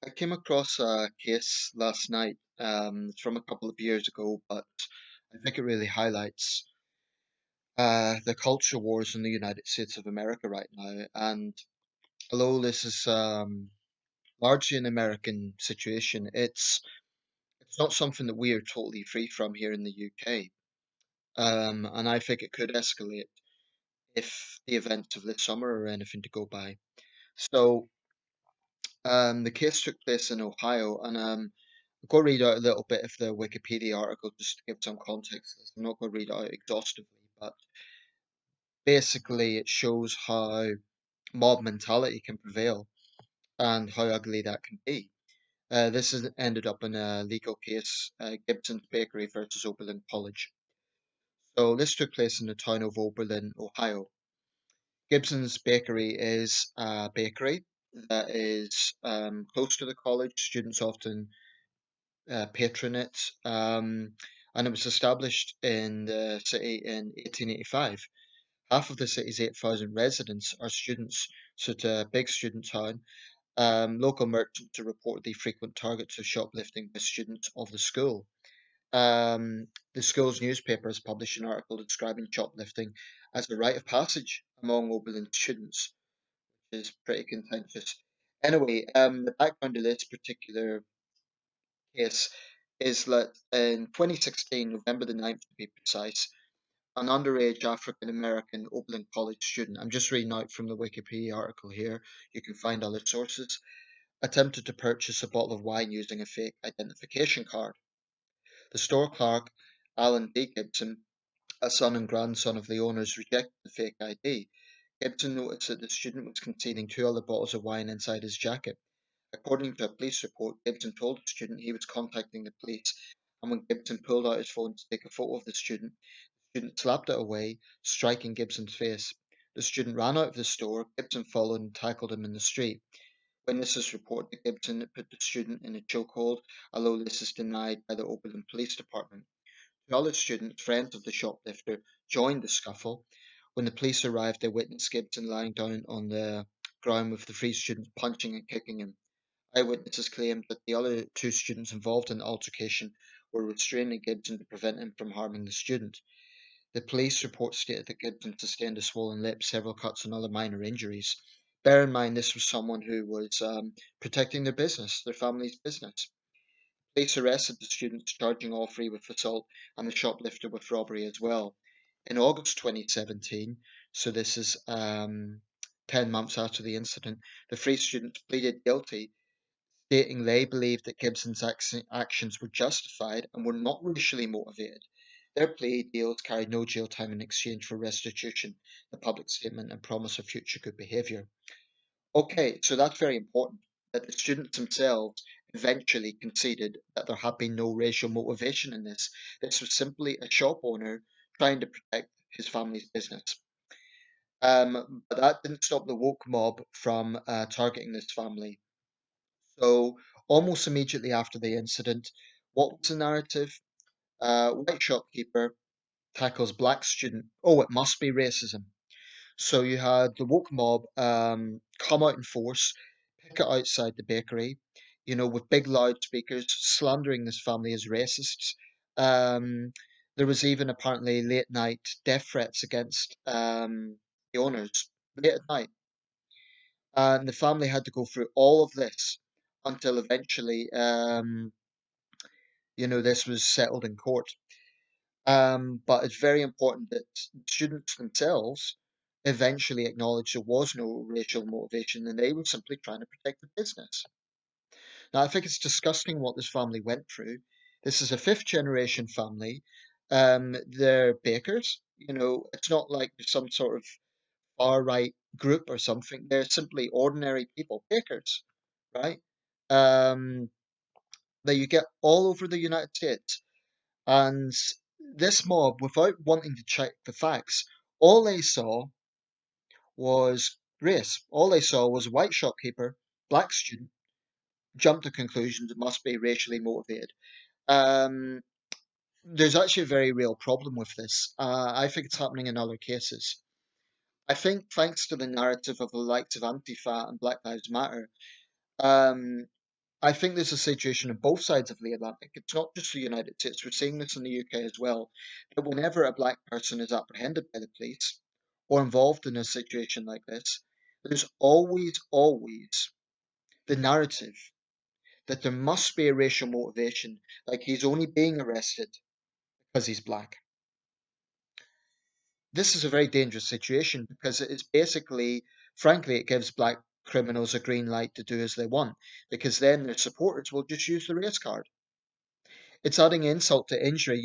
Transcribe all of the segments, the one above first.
I came across a case last night. It's from a couple of years ago, but I think it really highlights the culture wars in the United States of America right now. And although this is largely an American situation, it's not something that we are totally free from here in the UK. And I think it could escalate if the events of this summer are anything to go by. So the case took place in Ohio, and I'll go read out a little bit of the Wikipedia article just to give some context to this. I'm not going to read it out exhaustively, but basically it shows how mob mentality can prevail and how ugly that can be. This has ended up in a legal case, Gibson's Bakery versus Oberlin College. So this took place in the town of Oberlin, Ohio. Gibson's Bakery is a bakery that is close to the college. Students often patron it, and it was established in the city in 1885. Half of the city's 8,000 residents are students, so it's a big student town. Local merchants are reportedly frequent targets of shoplifting by students of the school. The school's newspaper has published an article describing shoplifting as a rite of passage among Oberlin students, which is pretty contentious. Anyway, the background of this particular case is that in 2016, November the 9th to be precise, an underage African American Oberlin College student, I'm just reading out from the Wikipedia article here, you can find other sources, attempted to purchase a bottle of wine using a fake identification card. The store clerk, Alan D. Gibson, a son and grandson of the owners, rejected the fake ID. Gibson noticed that the student was concealing two other bottles of wine inside his jacket. According to a police report, Gibson told the student he was contacting the police, and when Gibson pulled out his phone to take a photo of the student slapped it away, striking Gibson's face. The student ran out of the store. Gibson followed and tackled him in the street. Witnesses report that Gibson put the student in a chokehold, although this is denied by the Oberlin Police Department. Two other students, friends of the shoplifter, joined the scuffle. When the police arrived, they witnessed Gibson lying down on the ground with the three students punching and kicking him. Eyewitnesses claimed that the other two students involved in the altercation were restraining Gibson to prevent him from harming the student. The police report stated that Gibson sustained a swollen lip, several cuts, and other minor injuries. Bear in mind, this was someone who was protecting their business, their family's business. Police arrested the students, charging all three with assault and the shoplifter with robbery as well. In August 2017, so this is 10 months after the incident, the three students pleaded guilty, stating they believed that Gibson's actions were justified and were not racially motivated. Their plea deals carried no jail time in exchange for restitution, the public statement, and promise of future good behaviour. Okay, so that's very important that the students themselves eventually conceded that there had been no racial motivation in this. This was simply a shop owner trying to protect his family's business. But that didn't stop the woke mob from targeting this family. So, almost immediately after the incident, what was the narrative? White shopkeeper tackles black student. Oh, it must be racism. So you had the woke mob come out in force, picket outside the bakery, with big loudspeakers, slandering this family as racists. Um, there was even apparently late night death threats against the owners, late at night. And the family had to go through all of this until eventually, this was settled in court. But it's very important that students themselves eventually acknowledge there was no racial motivation and they were simply trying to protect the business. Now, I think it's disgusting what this family went through. This is a fifth generation family. They're bakers. It's not like there's some sort of far right group or something. They're simply ordinary people, bakers, right? Um, that you get all over the United States. And this mob, without wanting to check the facts, all they saw was race. All they saw was a white shopkeeper, black student, jumped to conclusions it must be racially motivated. Um, there's actually a very real problem with this. I think it's happening in other cases. I think thanks to the narrative of the likes of Antifa and Black Lives Matter, um, I think there's a situation on both sides of the Atlantic. It's not just the United States. We're seeing this in the UK as well. That whenever a black person is apprehended by the police or involved in a situation like this, there's always the narrative that there must be a racial motivation, like he's only being arrested because he's black. This is a very dangerous situation because it's basically, frankly, it gives black criminals a green light to do as they want because then their supporters will just use the race card. It's adding insult to injury.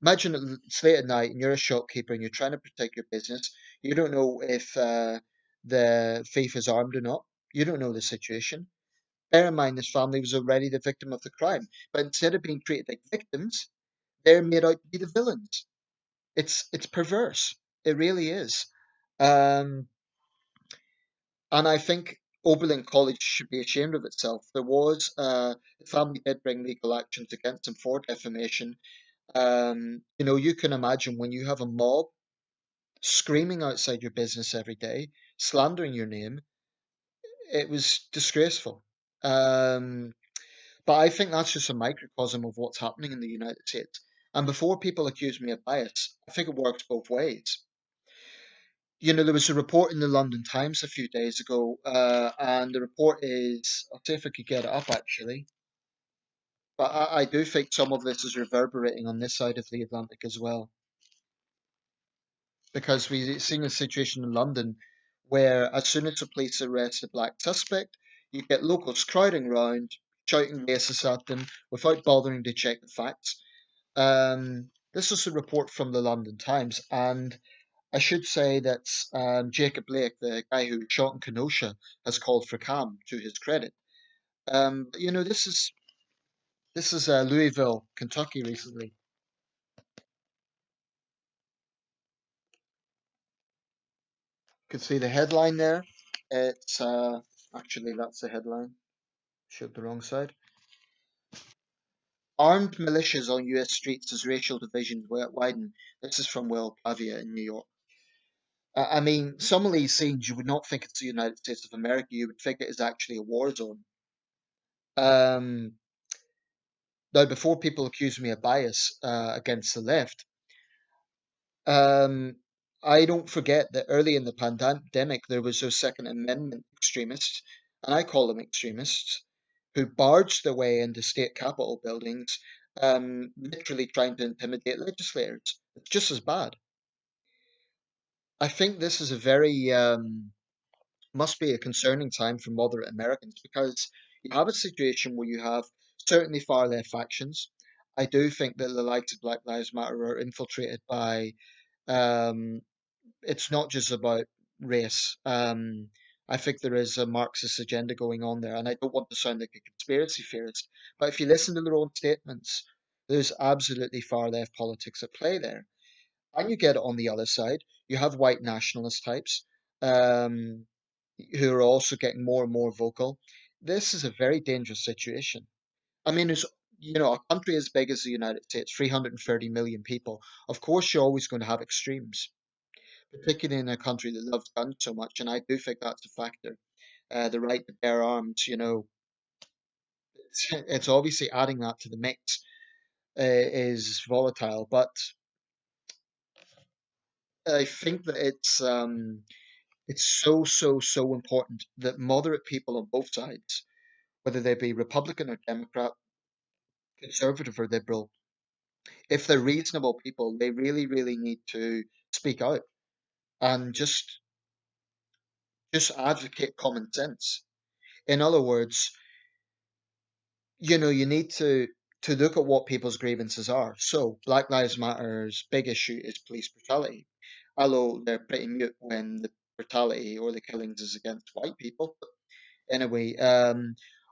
Imagine it's late at night and you're a shopkeeper and you're trying to protect your business. You don't know if the thief is armed or not. You don't know the situation. Bear in mind, this family was already the victim of the crime, but instead of being treated like victims, they're made out to be the villains. It's perverse. It really is. Um, and I think Oberlin College should be ashamed of itself. The family did bring legal actions against him for defamation. You can imagine when you have a mob screaming outside your business every day, slandering your name, it was disgraceful. Um, but I think that's just a microcosm of what's happening in the United States. And before people accuse me of bias, I think it works both ways. There was a report in the London Times a few days ago, and the report is, I'll see if I could get it up actually, but I do think some of this is reverberating on this side of the Atlantic as well. Because we've seen a situation in London where as soon as the police arrest a black suspect, you get locals crowding round, shouting racist at them without bothering to check the facts. This is a report from the London Times, and I should say that Jacob Blake, the guy who shot in Kenosha, has called for calm to his credit. This is Louisville, Kentucky, recently. You can see the headline there. It's actually that's the headline. Showed the wrong side. Armed militias on U.S. streets as racial divisions widen. This is from Will Pavia in New York. I mean, some of these scenes you would not think it's the United States of America. You would think it is actually a war zone. Um, Now, before people accuse me of bias against the left, um, I don't forget that early in the pandemic there was those Second Amendment extremists, and I call them extremists, who barged their way into state capitol buildings, literally trying to intimidate legislators. It's just as bad. I think this is a very must be a concerning time for moderate Americans because you have a situation where you have certainly far left factions. I do think that the likes of Black Lives Matter are infiltrated by, um, it's not just about race. I think there is a Marxist agenda going on there, and I don't want to sound like a conspiracy theorist, but if you listen to their own statements, there's absolutely far left politics at play there. And you get it on the other side. You have white nationalist types um, who are also getting more and more vocal. This is a very dangerous situation. I mean, a country as big as the United States, 330 million people. Of course, you're always going to have extremes, particularly in a country that loves guns so much. And I do think that's a factor. The right to bear arms, it's obviously adding that to the mix is volatile. But I think that it's so important that moderate people on both sides, whether they be Republican or Democrat, conservative or liberal, if they're reasonable people, they really, really need to speak out and just advocate common sense. In other words, you need to look at what people's grievances are. So Black Lives Matter's big issue is police brutality, although they're pretty mute when the brutality or the killings is against white people. Anyway,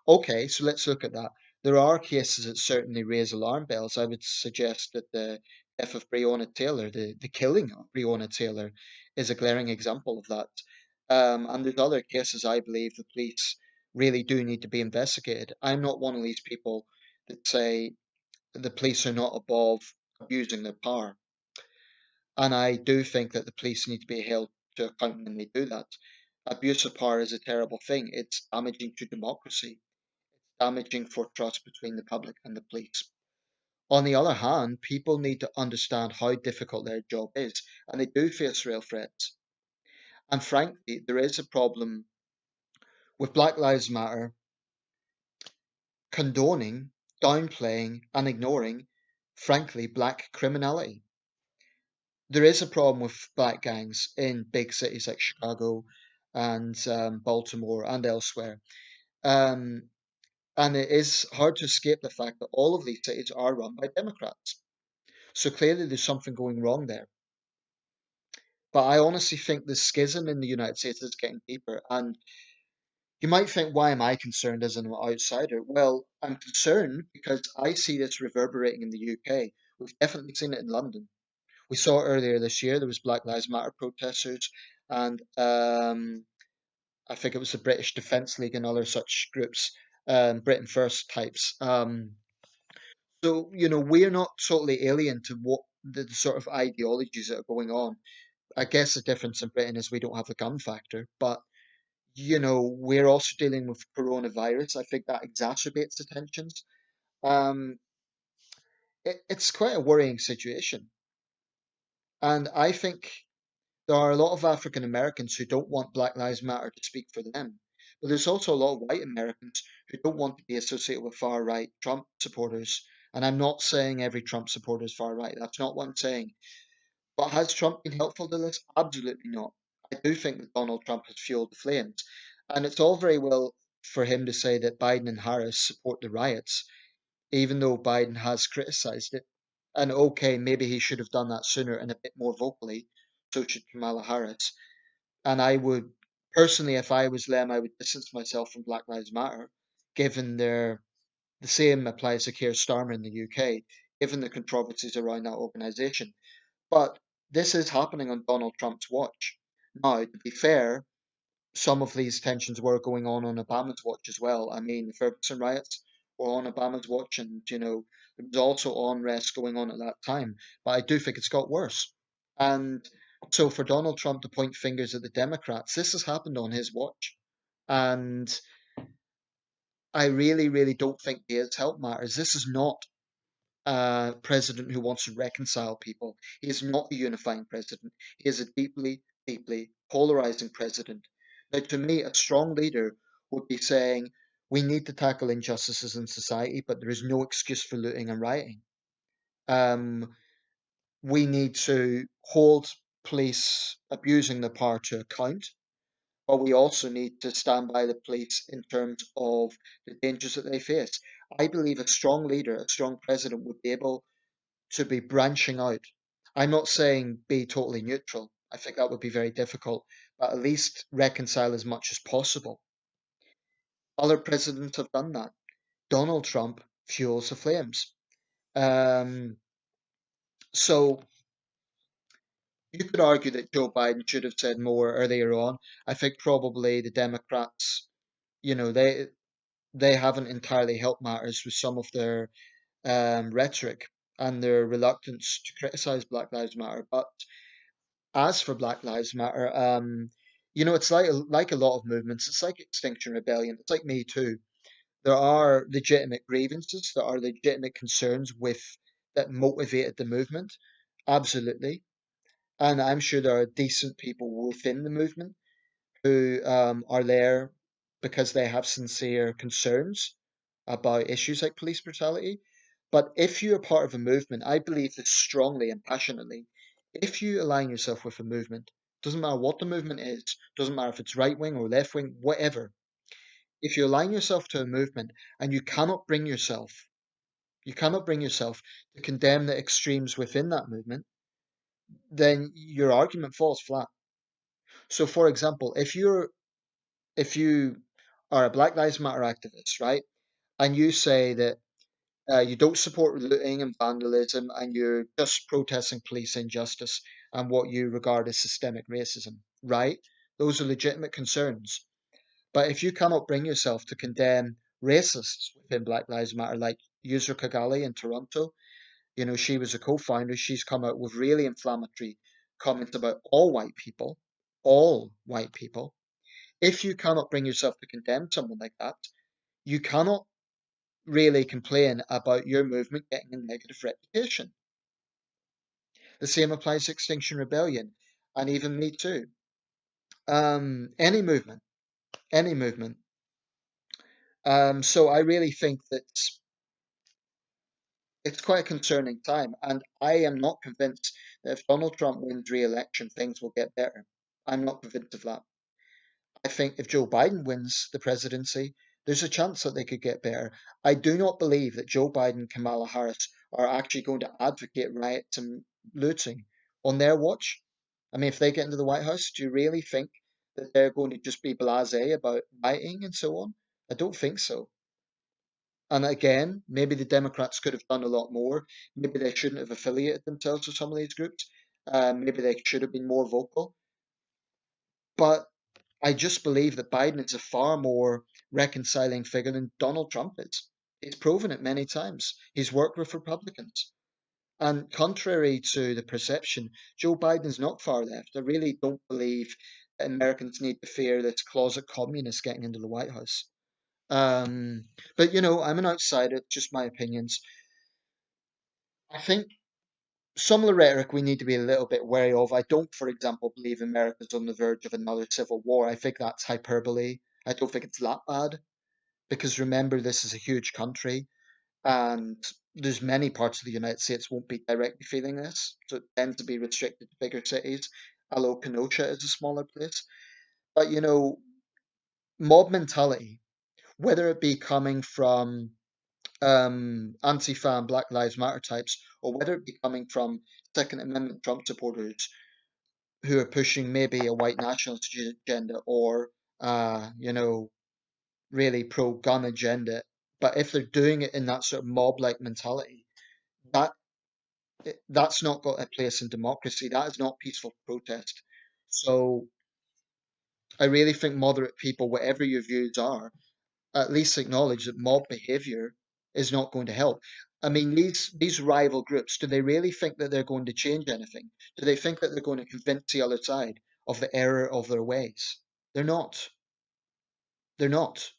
okay, so let's look at that. There are cases that certainly raise alarm bells. I would suggest that the death of Breonna Taylor, the killing of Breonna Taylor, is a glaring example of that. And there's other cases I believe the police really do need to be investigated. I'm not one of these people that say the police are not above abusing their power. And I do think that the police need to be held to account when they do that. Abuse of power is a terrible thing. It's damaging to democracy. damaging for trust between the public and the police. On the other hand, people need to understand how difficult their job is, and they do face real threats. And frankly, there is a problem with Black Lives Matter condoning, downplaying, and ignoring, frankly, black criminality. There is a problem with black gangs in big cities like Chicago and Baltimore and elsewhere. Um, and it is hard to escape the fact that all of these cities are run by Democrats. So clearly there's something going wrong there. But I honestly think the schism in the United States is getting deeper. And you might think, why am I concerned as an outsider? Well, I'm concerned because I see this reverberating in the UK. We've definitely seen it in London. We saw it earlier this year. There was Black Lives Matter protesters, and I think it was the British Defence League and other such groups, Britain First types. So we're not totally alien to what the sort of ideologies that are going on. I guess the difference in Britain is we don't have the gun factor, but we're also dealing with coronavirus. I think that exacerbates the tensions. Um, it's quite a worrying situation, and I think there are a lot of African Americans who don't want Black Lives Matter to speak for them. But there's also a lot of white Americans who don't want to be associated with far right Trump supporters. And I'm not saying every Trump supporter is far right. That's not what I'm saying. But has Trump been helpful to this? Absolutely not. I do think that Donald Trump has fueled the flames. And it's all very well for him to say that Biden and Harris support the riots, even though Biden has criticized it. And okay, maybe he should have done that sooner and a bit more vocally. So should Kamala Harris. And I would personally, if I was them, I would distance myself from Black Lives Matter, given the same applies to Keir Starmer in the UK, given the controversies around that organisation. But this is happening on Donald Trump's watch. Now, to be fair, some of these tensions were going on Obama's watch as well. I mean, the Ferguson riots were on Obama's watch, and there was also unrest going on at that time. But I do think it's got worse. And so for Donald Trump to point fingers at the Democrats, this has happened on his watch. And I really, really don't think his help matters. This is not a president who wants to reconcile people. He is not a unifying president. He is a deeply, deeply polarizing president. Now, to me, a strong leader would be saying, we need to tackle injustices in society, but there is no excuse for looting and rioting. Um, we need to hold police abusing their power to account, but we also need to stand by the police in terms of the dangers that they face. I believe a strong leader, a strong president would be able to be branching out. I'm not saying be totally neutral. I think that would be very difficult, but at least reconcile as much as possible. Other presidents have done that. Donald Trump fuels the flames. Um, so you could argue that Joe Biden should have said more earlier on. I think probably the Democrats, you know, they haven't entirely helped matters with some of their rhetoric and their reluctance to criticize Black Lives Matter. But as for Black Lives Matter, it's like a lot of movements. It's like Extinction Rebellion. It's like Me Too. There are legitimate grievances. There are legitimate concerns with that motivated the movement. Absolutely. And I'm sure there are decent people within the movement who are there because they have sincere concerns about issues like police brutality. But if you're part of a movement, I believe this strongly and passionately. If you align yourself with a movement, doesn't matter what the movement is, doesn't matter if it's right wing or left wing, whatever. If you align yourself to a movement and you cannot bring yourself to condemn the extremes within that movement, then your argument falls flat. So, for example, if you are a Black Lives Matter activist, right, and you say that you don't support looting and vandalism, and you're just protesting police injustice and what you regard as systemic racism, right? Those are legitimate concerns. But if you cannot bring yourself to condemn racists within Black Lives Matter, like Yusra Kagali in Toronto, she was a co-founder. She's come out with really inflammatory comments about all white people, all white people. If you cannot bring yourself to condemn someone like that, you cannot really complain about your movement getting a negative reputation. The same applies to Extinction Rebellion and even Me Too. Any movement, any movement. So I really think that it's quite a concerning time, and I am not convinced that if Donald Trump wins re-election, things will get better. I'm not convinced of that. I think if Joe Biden wins the presidency, there's a chance that they could get better. I do not believe that Joe Biden and Kamala Harris are actually going to advocate riots and looting on their watch. I mean, if they get into the White House, do you really think that they're going to just be blasé about rioting and so on? I don't think so. And again, maybe the Democrats could have done a lot more. Maybe they shouldn't have affiliated themselves with some of these groups. Maybe they should have been more vocal. But I just believe that Biden is a far more reconciling figure than Donald Trump is. He's proven it many times. He's worked with Republicans. And contrary to the perception, Joe Biden's not far left. I really don't believe that Americans need to fear this closet communist getting into the White House. But I'm an outsider, it's just my opinions. I think some of the rhetoric we need to be a little bit wary of. I don't, for example, believe America's on the verge of another civil war. I think that's hyperbole. I don't think it's that bad because remember, this is a huge country and there's many parts of the United States won't be directly feeling this, so it tends to be restricted to bigger cities. Although Kenosha is a smaller place, but mob mentality, whether it be coming from anti-fan Black Lives Matter types, or whether it be coming from Second Amendment Trump supporters who are pushing maybe a white nationalist agenda or, really pro-gun agenda. But if they're doing it in that sort of mob-like mentality, that that's not got a place in democracy. That is not peaceful protest. So I really think moderate people, whatever your views are, at least acknowledge that mob behavior is not going to help. I mean, these rival groups, do they really think that they're going to change anything? Do they think that they're going to convince the other side of the error of their ways? They're not. They're not.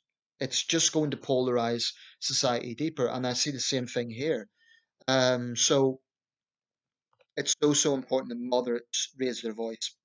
It's just going to polarize society deeper, and I see the same thing here. So it's so important that moderates raise their voice.